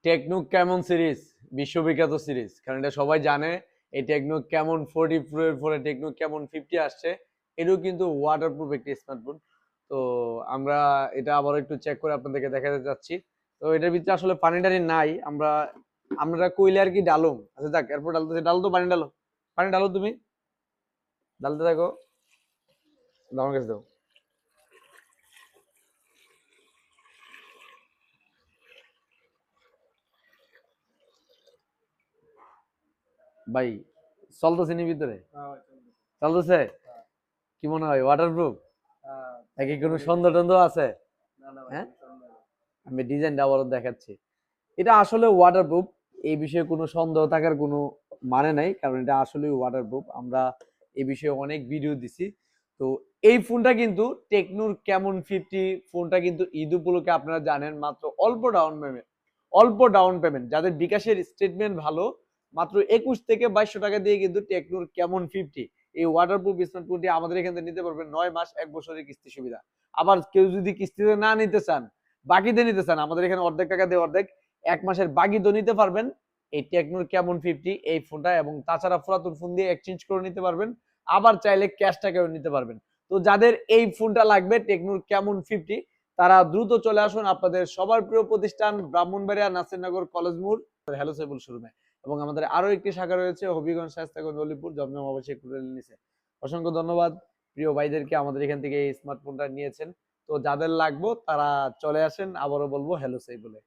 Techno কেমন series, বিশ্ববিখ্যাত series, কারণ এটা সবাই জানে। এই টেকনো কেমন 40 প্রো এর পরে টেকনো কেমন 50 আসছে। এটাও কিন্তু ওয়াটারপ্রুফ একটি স্মার্টফোন। তো আমরা এটা আবার একটু চেক করে আপনাদেরকে দেখাতে যাচ্ছি। তো এটার ভিতরে আসলে পানি টানি নাই। আমরা আমরা কইলে আর কি ডালুম। আচ্ছা যাক, এরপর ডালতে ডালো, তো পানি ডালো, পানি ডালো, তুমি ডালতে থাকো। দাও, আমার কাছে দাও। ভাই চলতেছে নি ভিতরে? চলতেছে? কি মনে হয় ওয়াটারপ্রুফ নাকি কোনো সন্দেহ টন্দেহ আছে? হ্যাঁ, আমি ডিজাইনটা আবারও দেখাচ্ছি। এটা আসলে ওয়াটারপ্রুফ, এই বিষয়ে কোনো সন্দেহ থাকার কোনো মানে নাই, কারণ এটা আসলে ওয়াটারপ্রুফ। আমরা এই বিষয়ে অনেক ভিডিও দিছি। তো এই ফোনটা কিন্তু টেকনোর কেমন 50 ফোনটা কিন্তু ঈদ উপলক্ষে আপনারা জানেন মাত্র অল্প ডাউন পেমেন্ট যাদের বিকাশের স্টেটমেন্ট ভালো, মাত্র 21 থেকে 2200 টাকা দিয়ে কিন্তু টেকনোর কেমন 50 এই ওয়াটারপ্রুফ স্মার্টফোনটি আমাদের এখান থেকে নিতে পারবেন 9 মাস 1 বছরের কিস্তি সুবিধা। আবার কেউ যদি কিস্তিতে না নিতে চান, বাকিতে নিতে চান, আমাদের এখানে অর্ধেক টাকা দিয়ে অর্ধেক 1 মাসের বাকি তো নিতে পারবেন এই টেকনোর কেমন 50 এই ফোনটা। এবং তাছাড়া পুরাতন ফোন দিয়ে এক্সচেঞ্জ করে নিতে পারবেন, আবার চাইলে ক্যাশ টাকাও নিতে পারবেন। তো যাদের এই ফোনটা লাগবে টেকনোর কেমন 50, তারা দ্রুত চলে আসুন আপনাদের সবার প্রিয় প্রতিষ্ঠান ব্রাহ্মণবাড়িয়া নাসিরনগর কলেজ মোড় হ্যালো সেবুল শোরুমে। এবং আমাদের আরো একটি শাখা রয়েছে হবিগঞ্জ, শায়েস্তাগঞ্জ, অলিপুর, জমজম আবাসিক হোটেলের নিচে। অসংখ্য ধন্যবাদ প্রিয় ভাইদেরকে, আমাদের এখান থেকে এই স্মার্টফোনটা নিয়েছেন। তো যাদের লাগবে তারা চলে আসেন, আবারও বলবো হ্যালো সেই বলে।